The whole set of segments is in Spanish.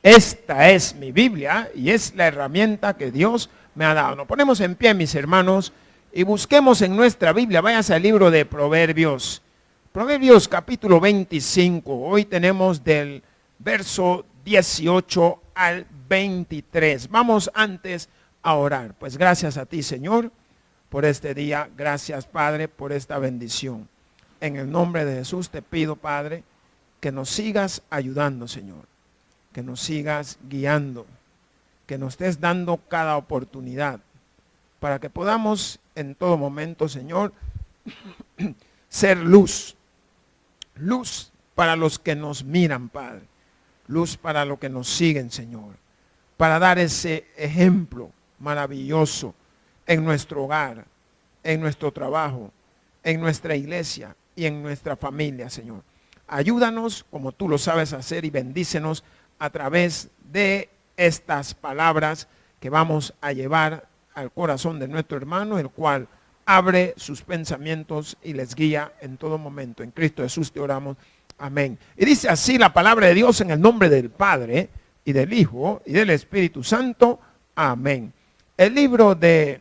Esta es mi Biblia y es la herramienta que Dios me ha dado. Nos ponemos en pie, mis hermanos, y busquemos en nuestra Biblia. Váyase al libro de Proverbios. Proverbios capítulo 25. Hoy tenemos del verso 18 al 23. Vamos antes a orar. Pues gracias a ti, Señor, por este día. Gracias, Padre, por esta bendición. En el nombre de Jesús te pido, Padre, que nos sigas ayudando, Señor. Que nos sigas guiando, que nos estés dando cada oportunidad para que podamos en todo momento, Señor, ser luz. Luz para los que nos miran, Padre. Luz para los que nos siguen, Señor. Para dar ese ejemplo maravilloso en nuestro hogar, en nuestro trabajo, en nuestra iglesia y en nuestra familia, Señor. Ayúdanos como tú lo sabes hacer y bendícenos a través de estas palabras que vamos a llevar al corazón de nuestro hermano, el cual abre sus pensamientos y les guía en todo momento. En Cristo Jesús te oramos. Amén. Y dice así la palabra de Dios en el nombre del Padre y del Hijo y del Espíritu Santo. Amén. El libro de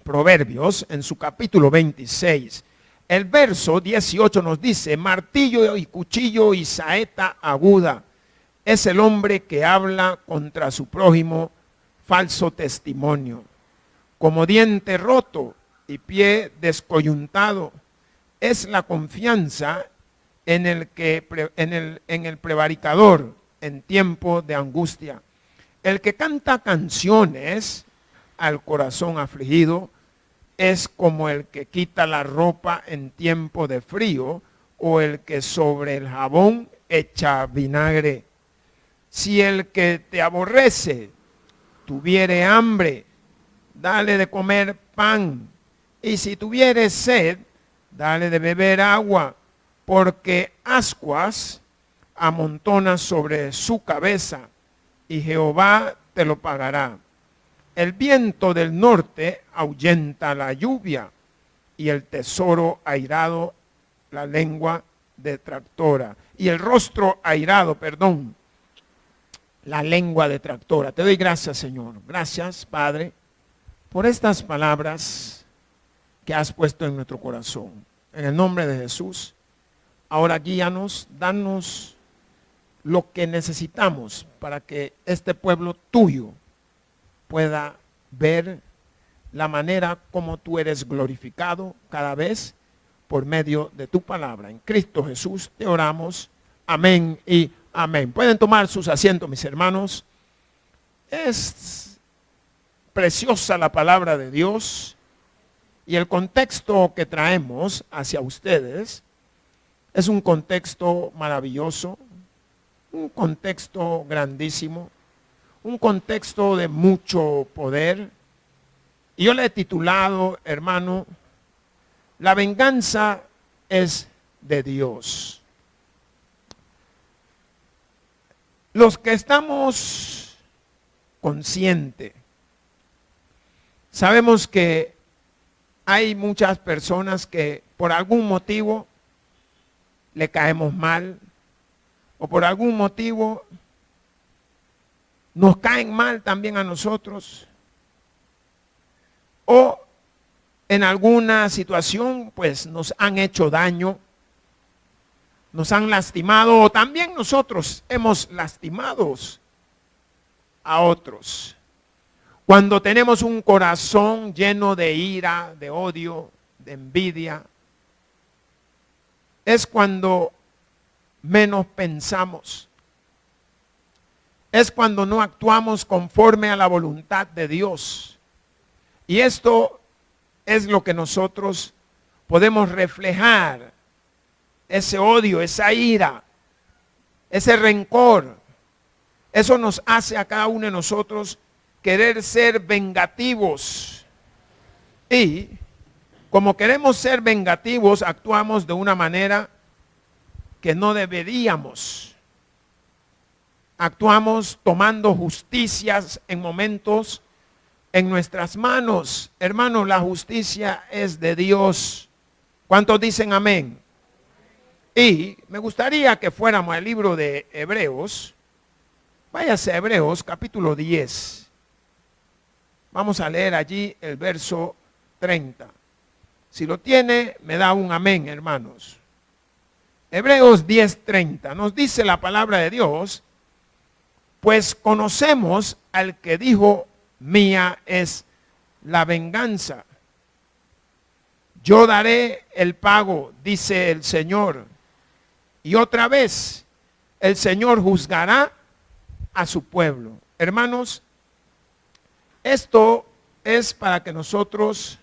Proverbios en su capítulo 26, el verso 18 nos dice: martillo y cuchillo y saeta aguda es el hombre que habla contra su prójimo falso testimonio. Como diente roto y pie descoyuntado es la confianza en el prevaricador en tiempo de angustia. El que canta canciones al corazón afligido es como el que quita la ropa en tiempo de frío o el que sobre el jabón echa vinagre. Si el que te aborrece tuviere hambre, dale de comer pan. Y si tuviere sed, dale de beber agua, porque ascuas amontonas sobre su cabeza, y Jehová te lo pagará. El viento del norte ahuyenta la lluvia, y el tesoro airado la lengua detractora. Y el rostro airado, la lengua detractora. Te doy gracias, Señor. Gracias, Padre, por estas palabras que has puesto en nuestro corazón. En el nombre de Jesús, ahora guíanos, danos lo que necesitamos para que este pueblo tuyo pueda ver la manera como tú eres glorificado cada vez por medio de tu palabra. En Cristo Jesús te oramos. Amén y amén. Pueden tomar sus asientos, mis hermanos. Es preciosa la palabra de Dios y el contexto que traemos hacia ustedes es un contexto maravilloso, un contexto grandísimo, un contexto de mucho poder. Y yo le he titulado, hermano, la venganza es de Dios. Los que estamos conscientes, sabemos que hay muchas personas que por algún motivo le caemos mal o por algún motivo nos caen mal también a nosotros o en alguna situación pues nos han hecho daño, nos han lastimado o también nosotros hemos lastimado a otros. Cuando tenemos un corazón lleno de ira, de odio, de envidia, es cuando menos pensamos. Es cuando no actuamos conforme a la voluntad de Dios. Y esto es lo que nosotros podemos reflejar. Ese odio, esa ira, ese rencor. Eso nos hace a cada uno de nosotros querer ser vengativos. Y como queremos ser vengativos, actuamos de una manera que no deberíamos. Actuamos tomando justicias en momentos en nuestras manos. Hermanos, la justicia es de Dios. ¿Cuántos dicen amén? Y me gustaría que fuéramos al libro de Hebreos, Váyase a Hebreos capítulo 10. Vamos a leer allí el verso 30. Si lo tiene, me da un amén, hermanos. Hebreos 10:30 nos dice la palabra de Dios: pues conocemos al que dijo, mía es la venganza. Yo daré el pago, dice el Señor. Y otra vez, el Señor juzgará a su pueblo. Hermanos, esto es para que nosotros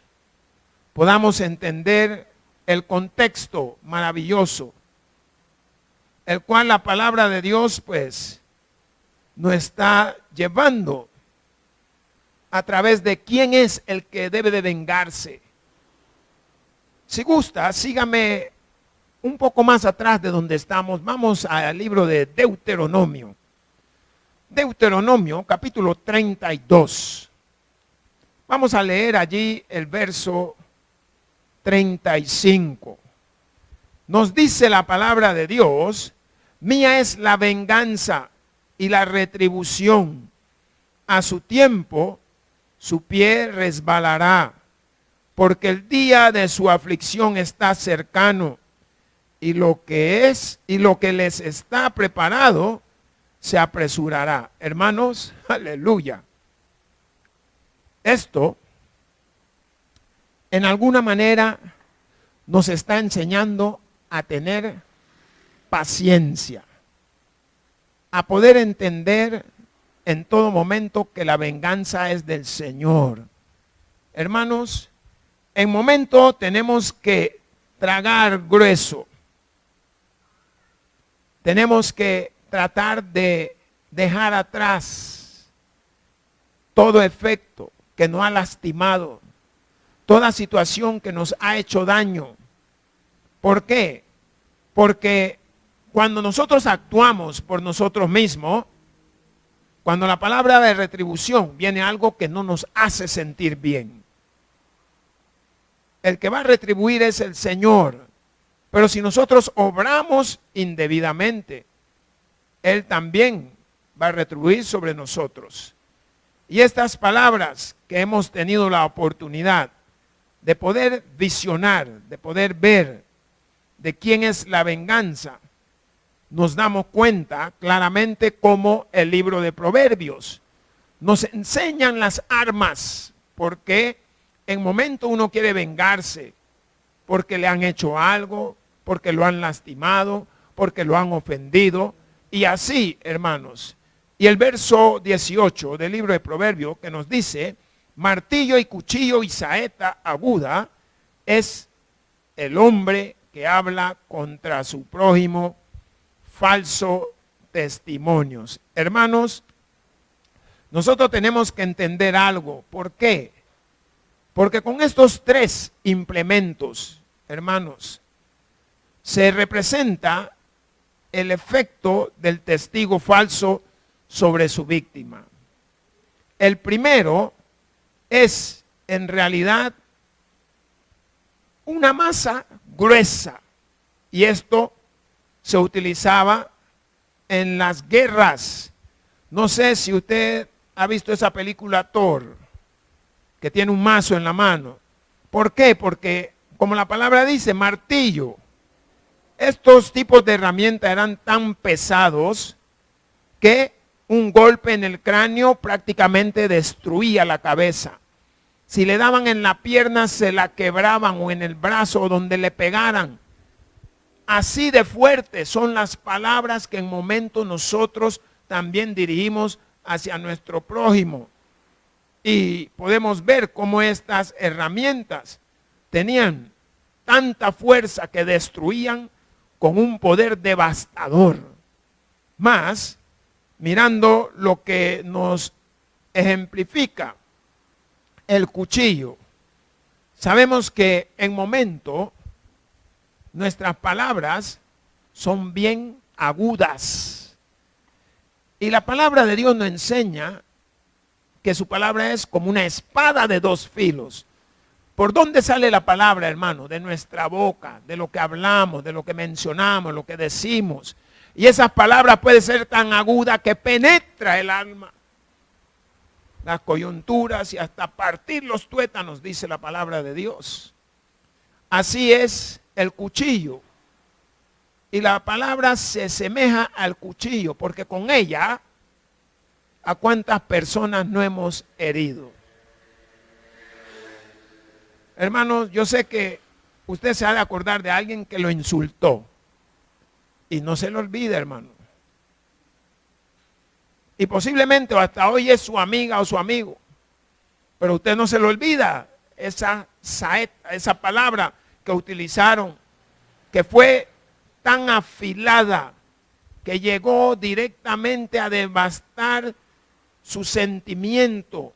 podamos entender el contexto maravilloso, el cual la palabra de Dios pues nos está llevando a través de quién es el que debe de vengarse. Si gusta, sígame un poco más atrás de donde estamos. Vamos al libro de Deuteronomio. Deuteronomio capítulo 32. Vamos a leer allí el verso 35. Nos dice la palabra de Dios: mía es la venganza y la retribución. A su tiempo su pie resbalará, porque el día de su aflicción está cercano, y lo que les está preparado se apresurará. Hermanos, aleluya. Esto, en alguna manera, nos está enseñando a tener paciencia, a poder entender en todo momento que la venganza es del Señor. Hermanos, en momento tenemos que tragar grueso. Tenemos que tratar de dejar atrás todo efecto que nos ha lastimado, toda situación que nos ha hecho daño. ¿Por qué? Porque cuando nosotros actuamos por nosotros mismos, cuando la palabra de retribución viene algo que no nos hace sentir bien. El que va a retribuir es el Señor. Pero si nosotros obramos indebidamente, Él también va a retribuir sobre nosotros. Y estas palabras que hemos tenido la oportunidad de poder visionar, de poder ver de quién es la venganza, nos damos cuenta claramente cómo el libro de Proverbios nos enseñan las armas, porque en momento uno quiere vengarse, porque le han hecho algo, porque lo han lastimado, porque lo han ofendido, y así, hermanos. Y el verso 18 del libro de Proverbios que nos dice: martillo y cuchillo y saeta aguda es el hombre que habla contra su prójimo, falso testimonios. Hermanos, nosotros tenemos que entender algo. ¿Por qué? Porque con estos tres implementos, hermanos, se representa el efecto del testigo falso sobre su víctima. El primero es en realidad una masa gruesa, y esto se utilizaba en las guerras. No sé si usted ha visto esa película Thor, que tiene un mazo en la mano. ¿Por qué? Porque, como la palabra dice, martillo. Estos tipos de herramientas eran tan pesados que un golpe en el cráneo prácticamente destruía la cabeza. Si le daban en la pierna, se la quebraban, o en el brazo, o donde le pegaran. Así de fuertes son las palabras que en momentos nosotros también dirigimos hacia nuestro prójimo. Y podemos ver cómo estas herramientas tenían tanta fuerza que destruían con un poder devastador. Más, mirando lo que nos ejemplifica el cuchillo, sabemos que en momento nuestras palabras son bien agudas. Y la palabra de Dios nos enseña que su palabra es como una espada de dos filos. ¿Por dónde sale la palabra, hermano? De nuestra boca, de lo que hablamos, de lo que mencionamos, lo que decimos. Y esas palabras pueden ser tan agudas que penetra el alma, las coyunturas y hasta partir los tuétanos, dice la palabra de Dios. Así es el cuchillo. Y la palabra se asemeja al cuchillo, porque con ella, ¿a cuántas personas no hemos herido? Hermanos, yo sé que usted se ha de acordar de alguien que lo insultó. Y no se lo olvide, hermano. Y posiblemente hasta hoy es su amiga o su amigo. Pero usted no se lo olvida. Esa saeta, esa palabra que utilizaron, que fue tan afilada, que llegó directamente a devastar su sentimiento,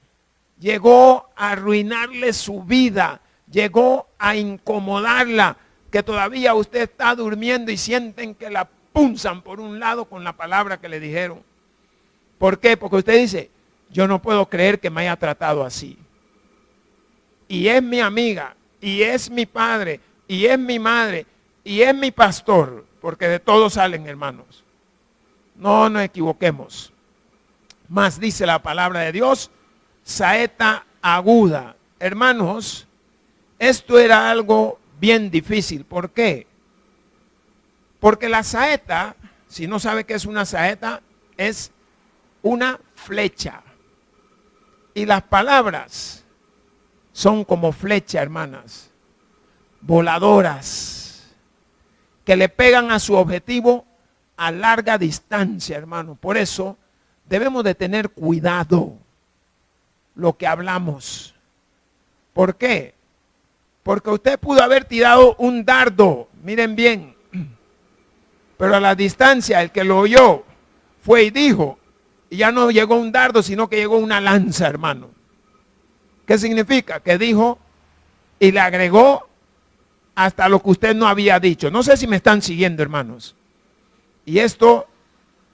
llegó a arruinarle su vida, llegó a incomodarla, que todavía usted está durmiendo y sienten que la punzan por un lado con la palabra que le dijeron. ¿Por qué? Porque usted dice, yo no puedo creer que me haya tratado así. Y es mi amiga, y es mi padre, y es mi madre, y es mi pastor, porque de todos salen, hermanos. No nos equivoquemos. Más dice la palabra de Dios, saeta aguda. Hermanos, esto era algo bien difícil. ¿Por qué? Porque la saeta, si no sabe qué es una saeta, es una flecha. Y las palabras son como flecha, hermanas, voladoras, que le pegan a su objetivo a larga distancia, hermano. Por eso debemos de tener cuidado lo que hablamos. ¿Por qué? Porque usted pudo haber tirado un dardo, miren bien, pero a la distancia el que lo oyó fue y dijo, y ya no llegó un dardo, sino que llegó una lanza, hermano. ¿Qué significa? Que dijo y le agregó hasta lo que usted no había dicho. No sé si me están siguiendo, hermanos. Y esto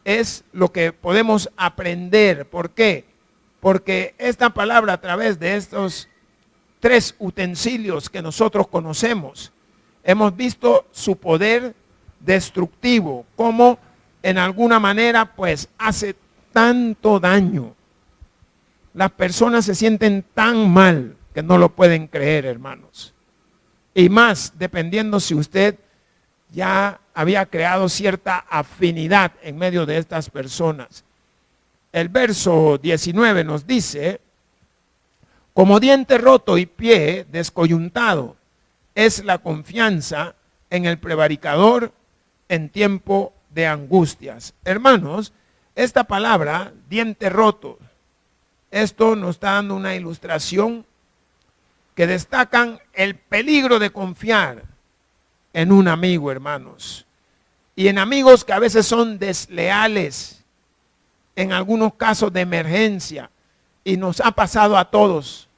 es lo que podemos aprender. ¿Por qué? Porque esta palabra, a través de estos 3 utensilios que nosotros conocemos, hemos visto su poder destructivo, como en alguna manera pues hace tanto daño. Las personas se sienten tan mal que no lo pueden creer, hermanos. Y más, dependiendo si usted ya había creado cierta afinidad en medio de estas personas. El verso 19 nos dice, como diente roto y pie descoyuntado es la confianza en el prevaricador en tiempo de angustias. Hermanos, esta palabra, diente roto, esto nos está dando una ilustración que destacan el peligro de confiar en un amigo, hermanos. Y en amigos que a veces son desleales, en algunos casos de emergencia. Y nos ha pasado a todos,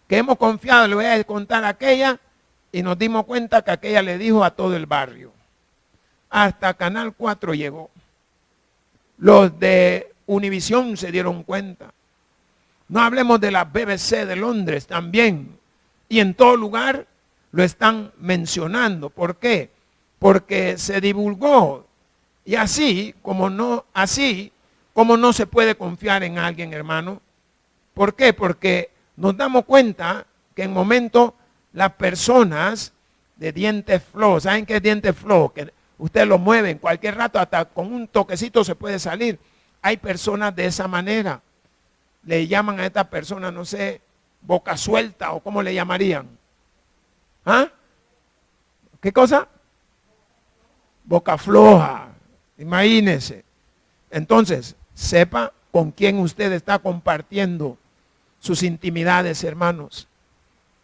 que hemos confiado, le voy a contar a aquella, y nos dimos cuenta que aquella le dijo a todo el barrio. Hasta Canal 4 llegó. Los de Univisión se dieron cuenta. No hablemos de la BBC de Londres también. Y en todo lugar lo están mencionando. ¿Por qué? Porque se divulgó. Y así como no se puede confiar en alguien, hermano. ¿Por qué? Porque nos damos cuenta que en momentos las personas de dientes flojos, ¿saben qué es dientes flojos? Que usted lo mueve en cualquier rato, hasta con un toquecito se puede salir. Hay personas de esa manera. Le llaman a esta persona, no sé, boca suelta o cómo le llamarían. ¿Ah? ¿Qué cosa? Boca floja. Imagínese. Entonces, sepa con quién usted está compartiendo sus intimidades, hermanos.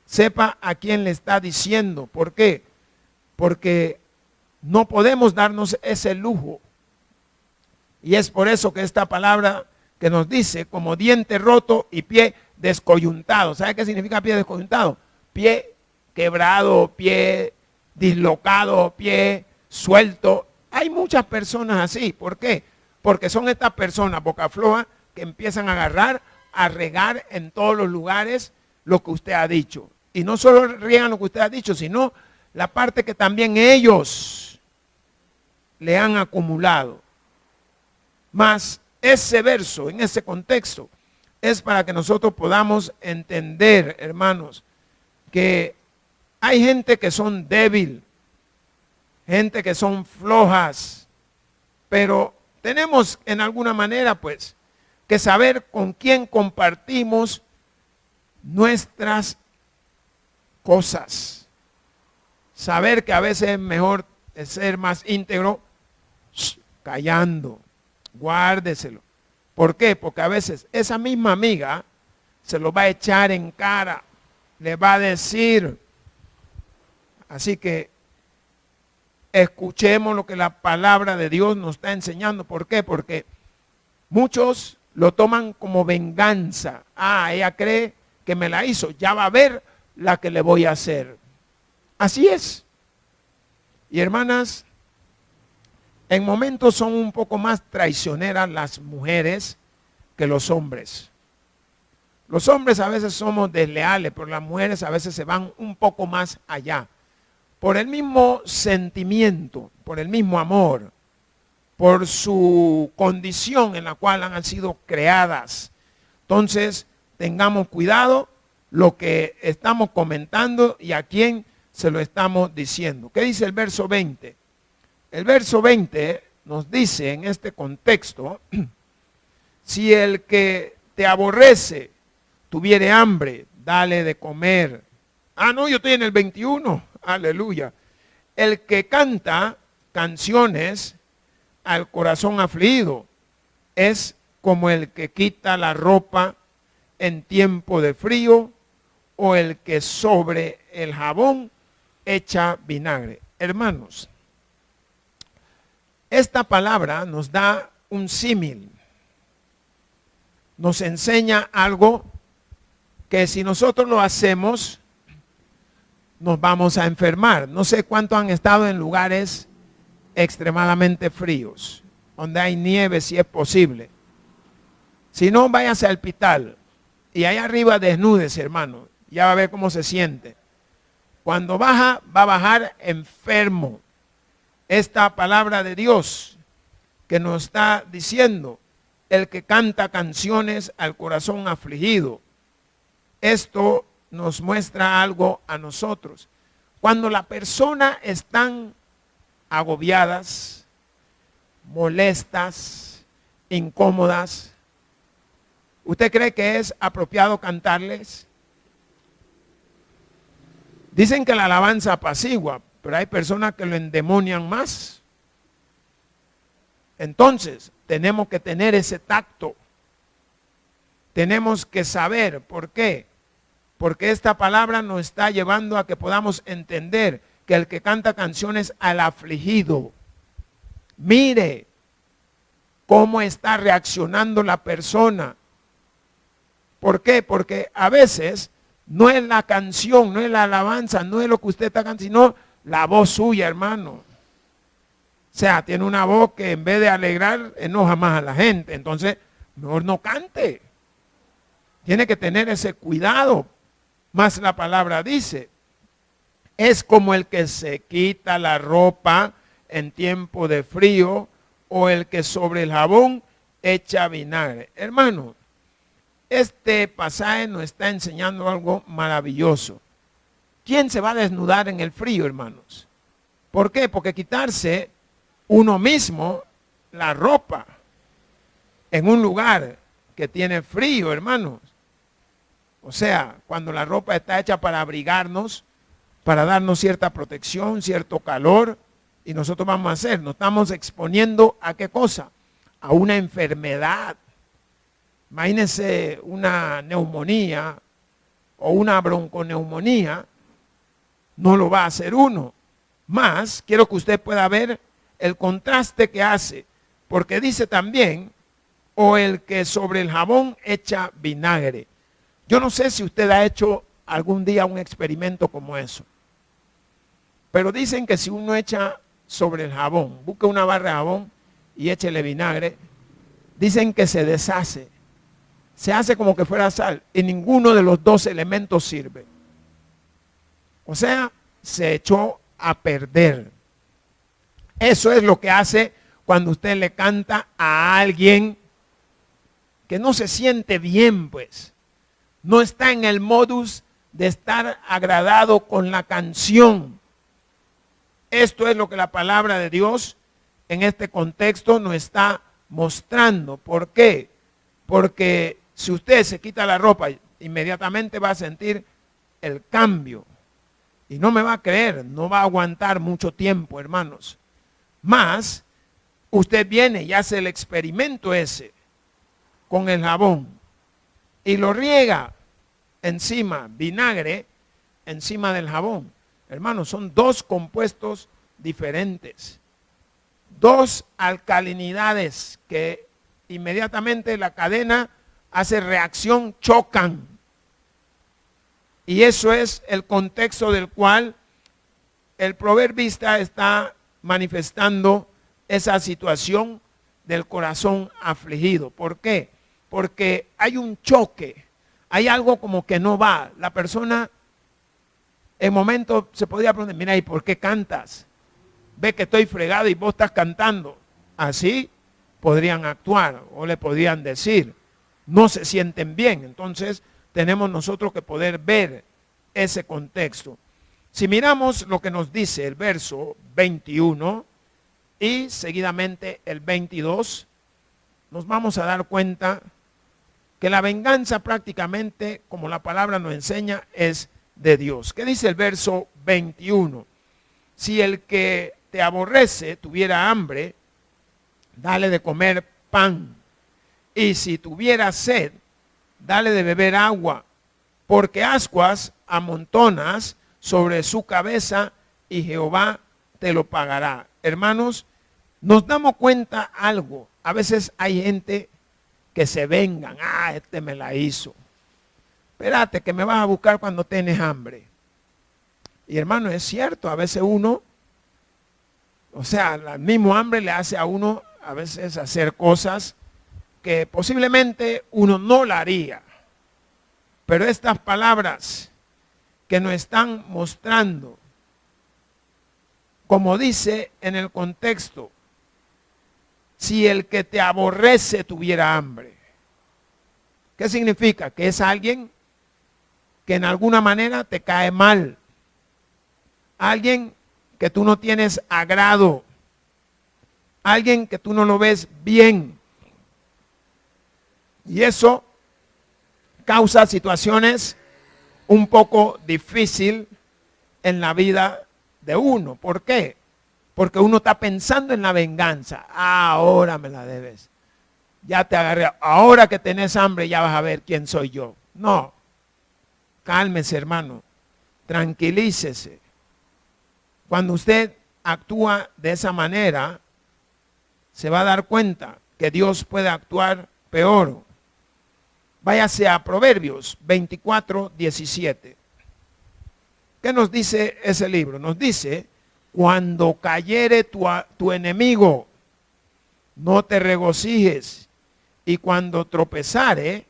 Sepa a quién le está diciendo. ¿Por qué? Porque no podemos darnos ese lujo. Y es por eso que esta palabra que nos dice, como diente roto y pie descoyuntado. ¿Sabe qué significa pie descoyuntado? Pie quebrado, pie dislocado, pie suelto. Hay muchas personas así. ¿Por qué? Porque son estas personas boca floja que empiezan a agarrar, a regar en todos los lugares lo que usted ha dicho. Y no solo riegan lo que usted ha dicho, sino la parte que también ellos le han acumulado. Mas ese verso, en ese contexto, es para que nosotros podamos entender, hermanos, que hay gente que son débil, gente que son flojas, pero tenemos en alguna manera, pues, que saber con quién compartimos nuestras cosas. Saber que a veces es mejor ser más íntegro, callando, guárdeselo. ¿Por qué? Porque a veces esa misma amiga se lo va a echar en cara, le va a decir. Así que escuchemos lo que la palabra de Dios nos está enseñando. ¿Por qué? Porque muchos lo toman como venganza. Ah, ella cree que me la hizo, ya va a ver la que le voy a hacer. Así es. Y hermanas, en momentos son un poco más traicioneras las mujeres que los hombres. Los hombres a veces somos desleales, pero las mujeres a veces se van un poco más allá. Por el mismo sentimiento, por el mismo amor, por su condición en la cual han sido creadas. Entonces, tengamos cuidado lo que estamos comentando y a quién se lo estamos diciendo. ¿Qué dice el verso 20? El verso 20 nos dice en este contexto, si el que te aborrece tuviere hambre, dale de comer. Ah, no, yo estoy en el 21, aleluya. El que canta canciones al corazón afligido es como el que quita la ropa en tiempo de frío o el que sobre el jabón echa vinagre. Hermanos, esta palabra nos da un símil, nos enseña algo que si nosotros lo hacemos, nos vamos a enfermar. No sé cuántos han estado en lugares extremadamente fríos, donde hay nieve si es posible. Si no, váyase al hospital y ahí arriba desnúdese, hermano. Ya va a ver cómo se siente. Cuando baja, va a bajar enfermo. Esta palabra de Dios que nos está diciendo, el que canta canciones al corazón afligido. Esto nos muestra algo a nosotros. Cuando las personas están agobiadas, molestas, incómodas, ¿usted cree que es apropiado cantarles? Dicen que la alabanza apacigua, pero hay personas que lo endemonian más. Entonces, tenemos que tener ese tacto. Tenemos que saber por qué. Porque esta palabra nos está llevando a que podamos entender que el que canta canciones al afligido, mire cómo está reaccionando la persona. ¿Por qué? Porque a veces no es la canción, no es la alabanza, no es lo que usted está cantando, sino la voz suya, hermano. O sea, tiene una voz que en vez de alegrar, enoja más a la gente. Entonces, mejor no cante. Tiene que tener ese cuidado. Más la palabra dice, es como el que se quita la ropa en tiempo de frío o el que sobre el jabón echa vinagre. Hermano, este pasaje nos está enseñando algo maravilloso. ¿Quién se va a desnudar en el frío, hermanos? ¿Por qué? Porque quitarse uno mismo la ropa en un lugar que tiene frío, hermanos. O sea, cuando la ropa está hecha para abrigarnos, para darnos cierta protección, cierto calor, y nosotros vamos a hacer, nos estamos exponiendo a qué cosa, a una enfermedad. Imagínense una neumonía o una bronconeumonía, no lo va a hacer uno. Más, quiero que usted pueda ver el contraste que hace, porque dice también, o el que sobre el jabón echa vinagre. Yo no sé si usted ha hecho algún día un experimento como eso, pero dicen que si uno echa sobre el jabón, busca una barra de jabón y échele vinagre, dicen que se deshace, se hace como que fuera sal y ninguno de los dos elementos sirve. O sea, se echó a perder. Eso es lo que hace cuando usted le canta a alguien que no se siente bien, pues. No está en el modus de estar agradado con la canción. Esto es lo que la palabra de Dios en este contexto nos está mostrando. ¿Por qué? Porque si usted se quita la ropa, inmediatamente va a sentir el cambio. Y no me va a creer, no va a aguantar mucho tiempo, hermanos. Más, usted viene y hace el experimento ese con el jabón y lo riega encima, vinagre encima del jabón. Hermanos, son dos compuestos diferentes. Dos alcalinidades que inmediatamente la cadena hace reacción, chocan. Y eso es el contexto del cual el proverbista está manifestando esa situación del corazón afligido. ¿Por qué? Porque hay un choque, hay algo como que no va. La persona en momento se podría preguntar, mira, ¿y por qué cantas? Ve que estoy fregado y vos estás cantando. Así podrían actuar o le podrían decir, no se sienten bien. Entonces tenemos nosotros que poder ver ese contexto. Si miramos lo que nos dice el verso 21 y seguidamente el 22, nos vamos a dar cuenta que la venganza prácticamente, como la palabra nos enseña, es de Dios. ¿Qué dice el verso 21? Si el que te aborrece tuviera hambre, dale de comer pan. Y si tuviera sed, dale de beber agua, porque ascuas amontonas sobre su cabeza y Jehová te lo pagará. Hermanos, nos damos cuenta algo. A veces hay gente que se vengan. Este me la hizo. Espérate que me vas a buscar cuando tienes hambre. Y hermano, es cierto, a veces uno, o sea, el mismo hambre le hace a uno a veces hacer cosas que posiblemente uno no la haría. Pero estas palabras que nos están mostrando, como dice en el contexto, si el que te aborrece tuviera hambre. ¿Qué significa? Que es alguien que en alguna manera te cae mal. Alguien que tú no tienes agrado. Alguien que tú no lo ves bien. Y eso causa situaciones un poco difíciles en la vida de uno. ¿Por qué? Porque uno está pensando en la venganza. Ahora me la debes. Ya te agarré. Ahora que tenés hambre ya vas a ver quién soy yo. No. Cálmese, hermano. Tranquilícese. Cuando usted actúa de esa manera, se va a dar cuenta que Dios puede actuar peor. Váyase a Proverbios 24, 17. ¿Qué nos dice ese libro? Nos dice, cuando cayere tu enemigo, no te regocijes. Y cuando tropezare,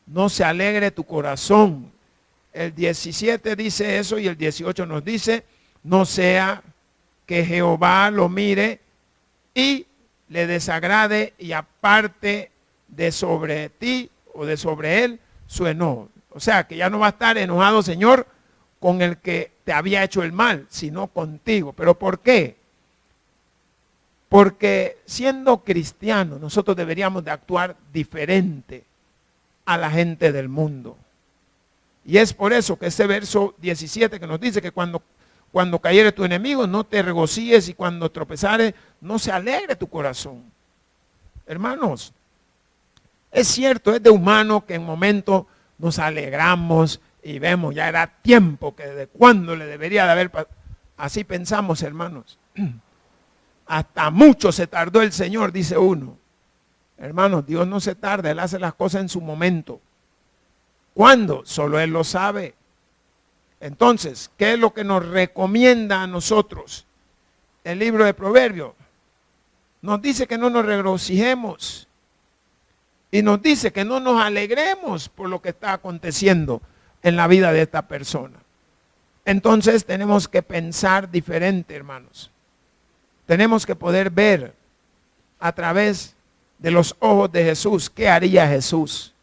no se alegre tu corazón. El 17 dice eso y el 18 nos dice, no sea que Jehová lo mire y le desagrade y aparte de sobre ti o de sobre él su enojo. O sea, que ya no va a estar enojado, Señor, con el que te había hecho el mal, sino contigo. ¿Pero por qué? Porque siendo cristianos, nosotros deberíamos de actuar diferente a la gente del mundo. Y es por eso que ese verso 17 que nos dice que cuando cayere tu enemigo, no te regocijes y cuando tropezares, no se alegre tu corazón. Hermanos, es cierto, es de humano que en momentos nos alegramos y vemos, ya era tiempo que de cuándo le debería de haber pasado. Así pensamos, hermanos. Hasta mucho se tardó el Señor, dice uno. Hermanos, Dios no se tarda, Él hace las cosas en su momento. ¿Cuándo? Solo Él lo sabe. Entonces, ¿qué es lo que nos recomienda a nosotros? El libro de Proverbios nos dice que no nos regocijemos y nos dice que no nos alegremos por lo que está aconteciendo en la vida de esta persona. Entonces tenemos que pensar diferente, hermanos. Tenemos que poder ver a través de los ojos de Jesús qué haría Jesús.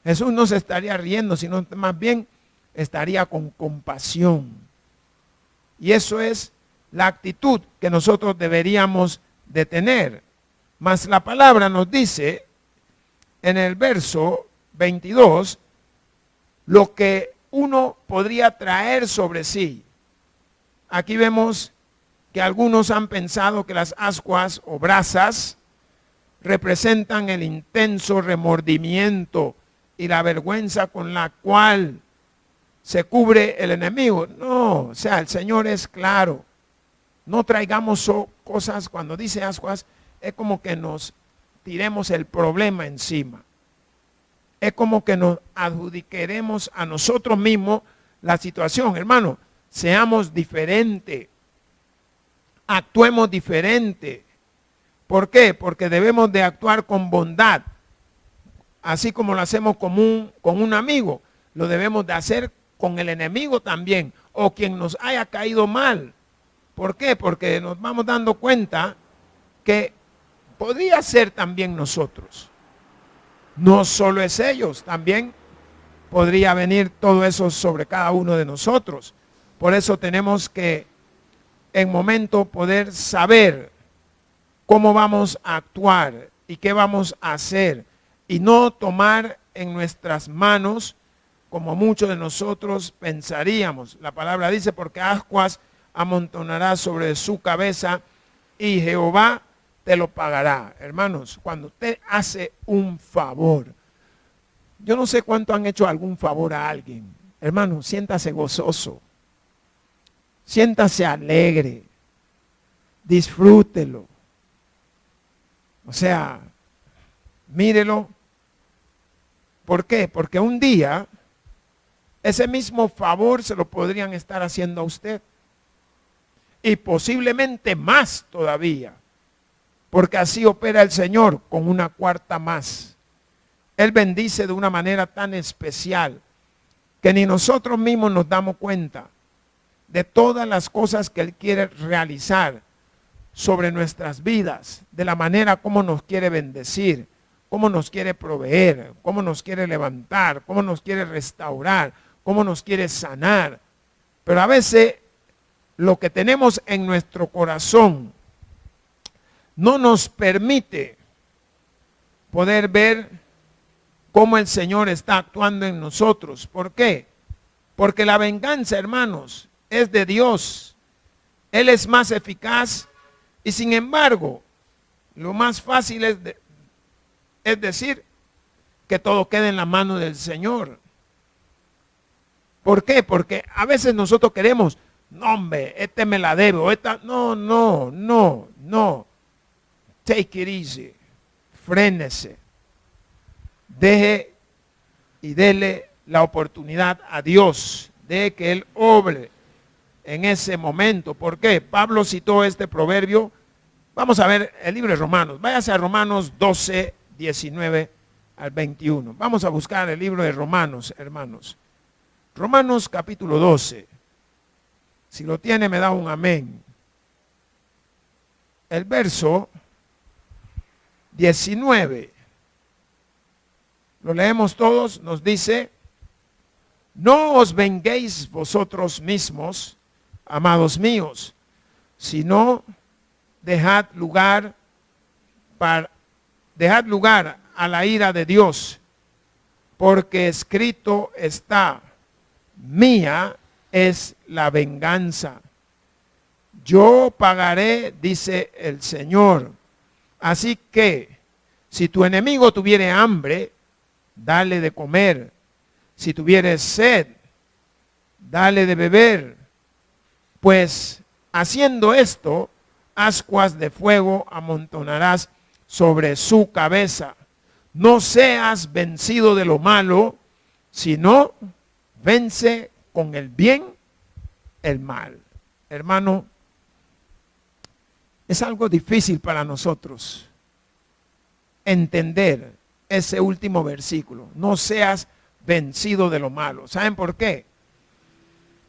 Jesús no se estaría riendo, sino más bien estaría con compasión. Y eso es la actitud que nosotros deberíamos de tener. Mas la palabra nos dice en el verso 22 lo que uno podría traer sobre sí. Aquí vemos que algunos han pensado que las ascuas o brasas representan el intenso remordimiento y la vergüenza con la cual se cubre el enemigo. No, o sea, el Señor es claro. No traigamos cosas, cuando dice ascuas, es como que nos tiremos el problema encima. Es como que nos adjudiqueremos a nosotros mismos la situación. Hermano, seamos diferentes. Actuemos diferente. ¿Por qué? Porque debemos de actuar con bondad. Así como lo hacemos con un amigo, lo debemos de hacer con el enemigo también, o quien nos haya caído mal. ¿Por qué? Porque nos vamos dando cuenta que podría ser también nosotros. No solo es ellos, también podría venir todo eso sobre cada uno de nosotros. Por eso tenemos que en momento poder saber cómo vamos a actuar y qué vamos a hacer, y no tomar en nuestras manos como muchos de nosotros pensaríamos. La palabra dice, porque ascuas amontonará sobre su cabeza y Jehová te lo pagará. Hermanos, cuando usted hace un favor, yo no sé cuánto han hecho algún favor a alguien. Hermano, siéntase gozoso, siéntase alegre, disfrútelo. O sea, mírelo. ¿Por qué? Porque un día ese mismo favor se lo podrían estar haciendo a usted. Y posiblemente más todavía. Porque así opera el Señor con una cuarta más. Él bendice de una manera tan especial que ni nosotros mismos nos damos cuenta de todas las cosas que Él quiere realizar sobre nuestras vidas, de la manera como nos quiere bendecir, cómo nos quiere proveer, cómo nos quiere levantar, cómo nos quiere restaurar, cómo nos quiere sanar. Pero a veces lo que tenemos en nuestro corazón no nos permite poder ver cómo el Señor está actuando en nosotros. ¿Por qué? Porque la venganza, hermanos, es de Dios. Él es más eficaz y sin embargo, lo más fácil es decir que todo quede en la mano del Señor. ¿Por qué? Porque a veces nosotros queremos, no hombre, este me la debe, o esta, no. Take it easy, frénese, deje y dele la oportunidad a Dios, de que Él obre en ese momento. ¿Por qué? Pablo citó este proverbio. Vamos a ver el libro de Romanos. Váyase a Romanos 12, 19 al 21. Vamos a buscar el libro de Romanos, hermanos. Romanos capítulo 12. Si lo tiene, me da un amén. El verso 19. Lo leemos todos. Nos dice: no os venguéis vosotros mismos, amados míos, sino dejad lugar a la ira de Dios, porque escrito está: mía es la venganza, yo pagaré, dice el Señor. Así que, si tu enemigo tuviere hambre, dale de comer. Si tuviere sed, dale de beber. Pues haciendo esto, ascuas de fuego amontonarás sobre su cabeza. No seas vencido de lo malo, sino vence con el bien el mal. Hermano, es algo difícil para nosotros entender ese último versículo. No seas vencido de lo malo. ¿Saben por qué?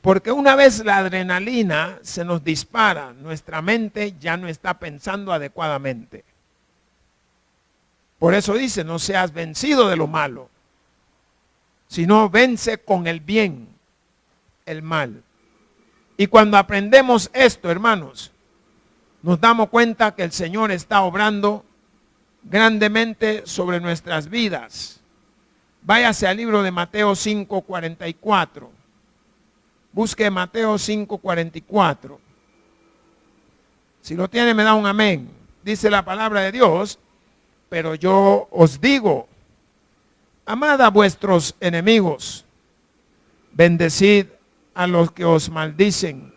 Porque una vez la adrenalina se nos dispara, nuestra mente ya no está pensando adecuadamente. Por eso dice, no seas vencido de lo malo, sino vence con el bien el mal. Y cuando aprendemos esto, hermanos, nos damos cuenta que el Señor está obrando grandemente sobre nuestras vidas. Váyase al libro de Mateo 5:44. Busque Mateo 5:44. Si lo tiene, me da un amén. Dice la palabra de Dios, pero yo os digo, amad a vuestros enemigos, bendecid a los que os maldicen,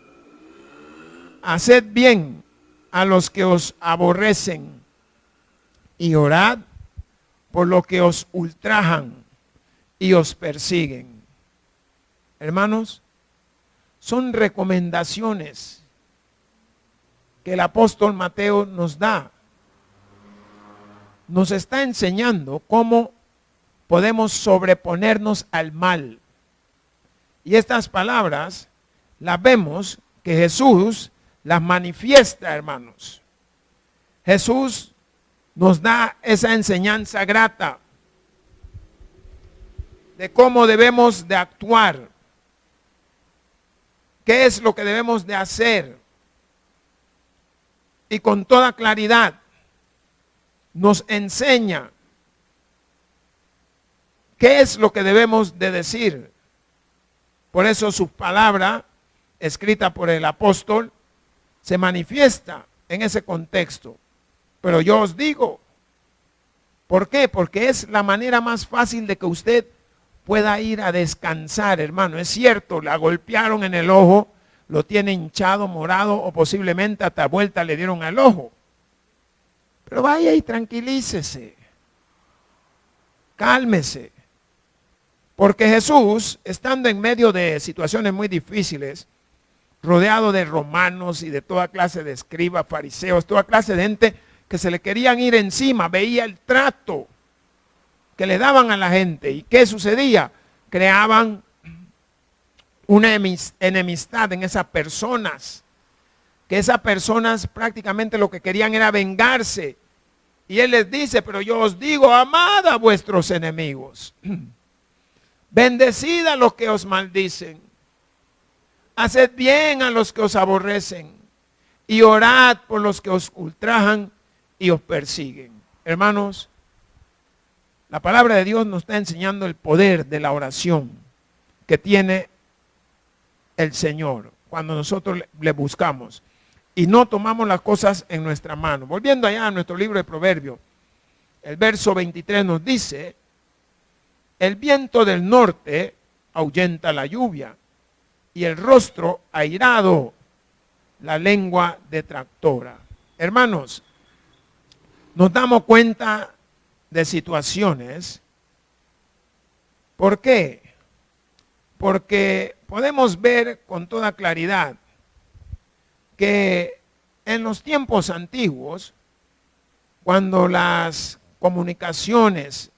haced bien a los que os aborrecen y orad por los que os ultrajan y os persiguen. Hermanos, son recomendaciones que el apóstol Mateo nos da. Nos está enseñando cómo podemos sobreponernos al mal. Y estas palabras las vemos que Jesús las manifiesta, hermanos. Jesús nos da esa enseñanza grata de cómo debemos de actuar. ¿Qué es lo que debemos de hacer? Y con toda claridad nos enseña qué es lo que debemos de decir. Por eso su palabra, escrita por el apóstol, se manifiesta en ese contexto. Pero yo os digo, ¿por qué? Porque es la manera más fácil de que usted pueda ir a descansar, hermano. Es cierto, la golpearon en el ojo, lo tiene hinchado, morado, o posiblemente hasta vuelta le dieron al ojo. Pero vaya y tranquilícese, cálmese. Porque Jesús, estando en medio de situaciones muy difíciles, rodeado de romanos y de toda clase de escribas, fariseos, toda clase de gente que se le querían ir encima, veía el trato que le daban a la gente. ¿Y qué sucedía? Creaban una enemistad en esas personas, que esas personas prácticamente lo que querían era vengarse. Y Él les dice, pero yo os digo, amad a vuestros enemigos, bendecid a los que os maldicen, haced bien a los que os aborrecen y orad por los que os ultrajan y os persiguen. Hermanos, la palabra de Dios nos está enseñando el poder de la oración que tiene el Señor cuando nosotros le buscamos y no tomamos las cosas en nuestra mano. Volviendo allá a nuestro libro de Proverbios, el verso 23 nos dice, el viento del norte ahuyenta la lluvia y el rostro airado la lengua detractora. Hermanos, nos damos cuenta de situaciones. ¿Por qué? Porque podemos ver con toda claridad que en los tiempos antiguos, cuando las comunicaciones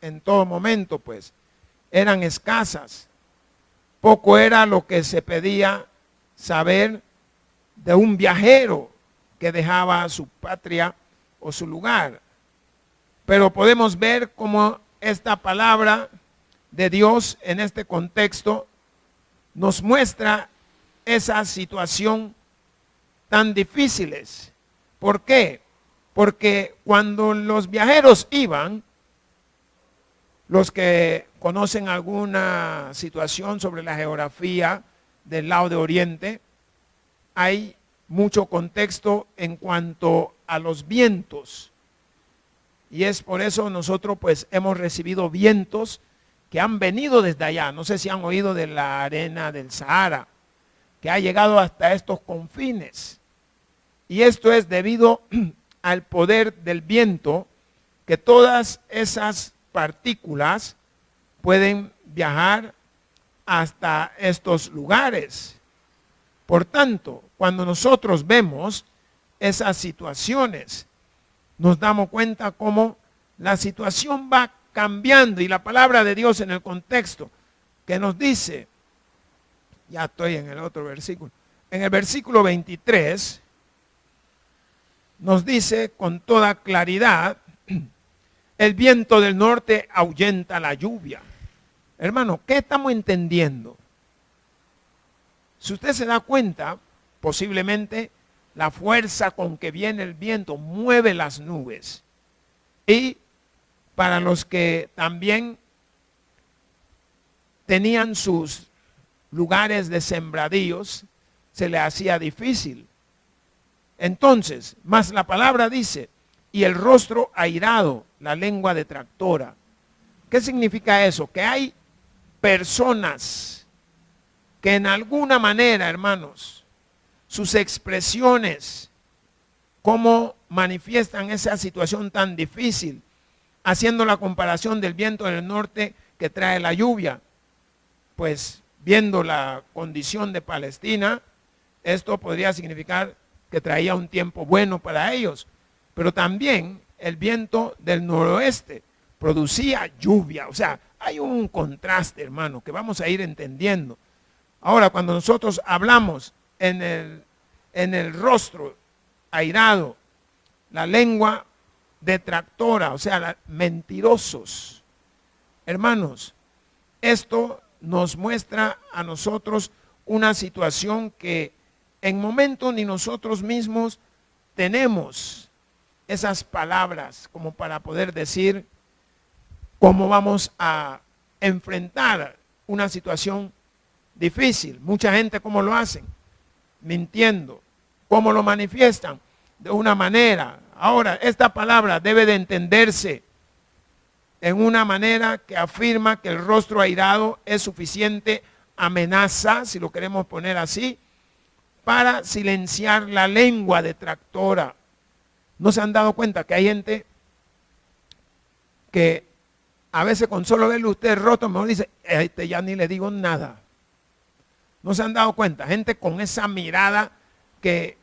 en todo momento pues eran escasas, poco era lo que se pedía saber de un viajero que dejaba su patria o su lugar. Pero podemos ver cómo esta palabra de Dios en este contexto nos muestra esa situación tan difíciles. ¿Por qué? Porque cuando los viajeros iban, los que conocen alguna situación sobre la geografía del lado de Oriente, hay mucho contexto en cuanto a los vientos. Y es por eso nosotros pues hemos recibido vientos que han venido desde allá. No sé si han oído de la arena del Sahara, que ha llegado hasta estos confines. Y esto es debido al poder del viento, que todas esas partículas pueden viajar hasta estos lugares. Por tanto, cuando nosotros vemos esas situaciones, nos damos cuenta cómo la situación va cambiando y la palabra de Dios en el contexto que nos dice, Ya estoy en el otro versículo. En el versículo 23 nos dice con toda claridad, el viento del norte ahuyenta la lluvia. Hermano, ¿qué estamos entendiendo? Si usted se da cuenta, posiblemente la fuerza con que viene el viento mueve las nubes. Y para los que también tenían sus lugares de sembradíos, se le hacía difícil. Entonces, más la palabra dice, y el rostro airado, la lengua detractora. ¿Qué significa eso? Que hay personas que en alguna manera, hermanos, sus expresiones, cómo manifiestan esa situación tan difícil, haciendo la comparación del viento del norte que trae la lluvia. Pues viendo la condición de Palestina, esto podría significar que traía un tiempo bueno para ellos, pero también el viento del noroeste producía lluvia. O sea, hay un contraste, hermano, que vamos a ir entendiendo. Ahora, cuando nosotros hablamos en el rostro airado, la lengua detractora, o sea, mentirosos. Hermanos, esto nos muestra a nosotros una situación que en momentos ni nosotros mismos tenemos esas palabras como para poder decir cómo vamos a enfrentar una situación difícil. Mucha gente, ¿cómo lo hacen? Mintiendo. ¿Cómo lo manifiestan? De una manera. Ahora, esta palabra debe de entenderse en una manera que afirma que el rostro airado es suficiente amenaza, si lo queremos poner así, para silenciar la lengua detractora. ¿No se han dado cuenta que hay gente que a veces con solo verle usted roto, mejor dice, ya ni le digo nada? ¿No se han dado cuenta? Gente con esa mirada que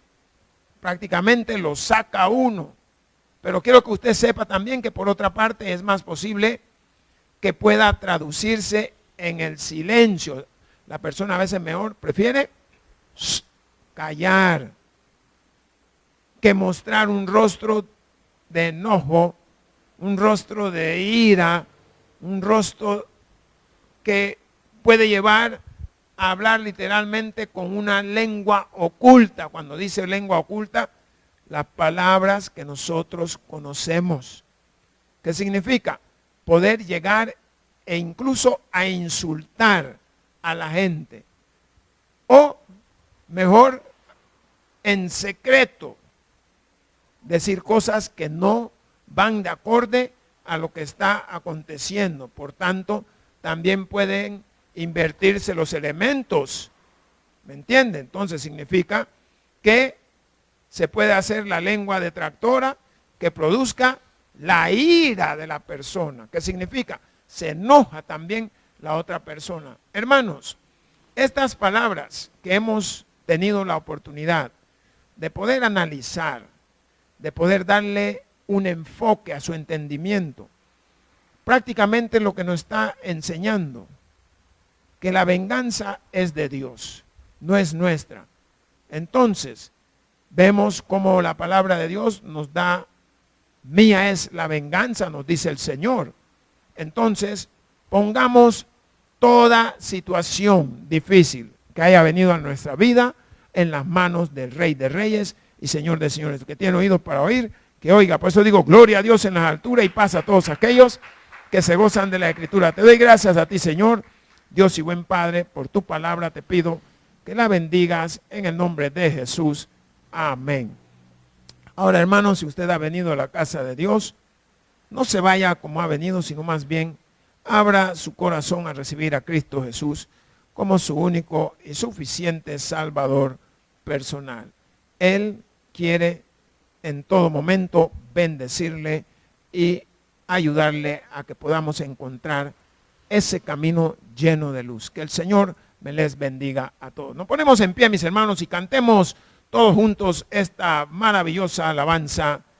prácticamente lo saca a uno. Pero quiero que usted sepa también que por otra parte es más posible que pueda traducirse en el silencio. La persona a veces mejor prefiere callar que mostrar un rostro de enojo, un rostro de ira, un rostro que puede llevar a hablar literalmente con una lengua oculta. Cuando dice lengua oculta, las palabras que nosotros conocemos. ¿Qué significa? Poder llegar e incluso a insultar a la gente. O mejor, en secreto, decir cosas que no van de acorde a lo que está aconteciendo. Por tanto, también pueden invertirse los elementos. ¿Me entiende? Entonces significa que se puede hacer la lengua detractora que produzca la ira de la persona. ¿Qué significa? Se enoja también la otra persona. Hermanos, estas palabras que hemos tenido la oportunidad de poder analizar, de poder darle un enfoque a su entendimiento, prácticamente lo que nos está enseñando, que la venganza es de Dios, no es nuestra. Entonces, vemos cómo la palabra de Dios nos da, mía es la venganza, nos dice el Señor. Entonces, pongamos toda situación difícil que haya venido a nuestra vida en las manos del Rey de Reyes y Señor de Señores. Que tiene oídos para oír, que oiga. Por eso digo, gloria a Dios en las alturas y paz a todos aquellos que se gozan de la Escritura. Te doy gracias a ti, Señor, Dios y buen Padre, por tu palabra. Te pido que la bendigas en el nombre de Jesús. Amén. Ahora, hermanos, si usted ha venido a la casa de Dios, no se vaya como ha venido, sino más bien abra su corazón a recibir a Cristo Jesús como su único y suficiente Salvador personal. Él quiere en todo momento bendecirle y ayudarle a que podamos encontrar ese camino lleno de luz. Que el Señor me les bendiga a todos. Nos ponemos en pie, mis hermanos, y cantemos todos juntos esta maravillosa alabanza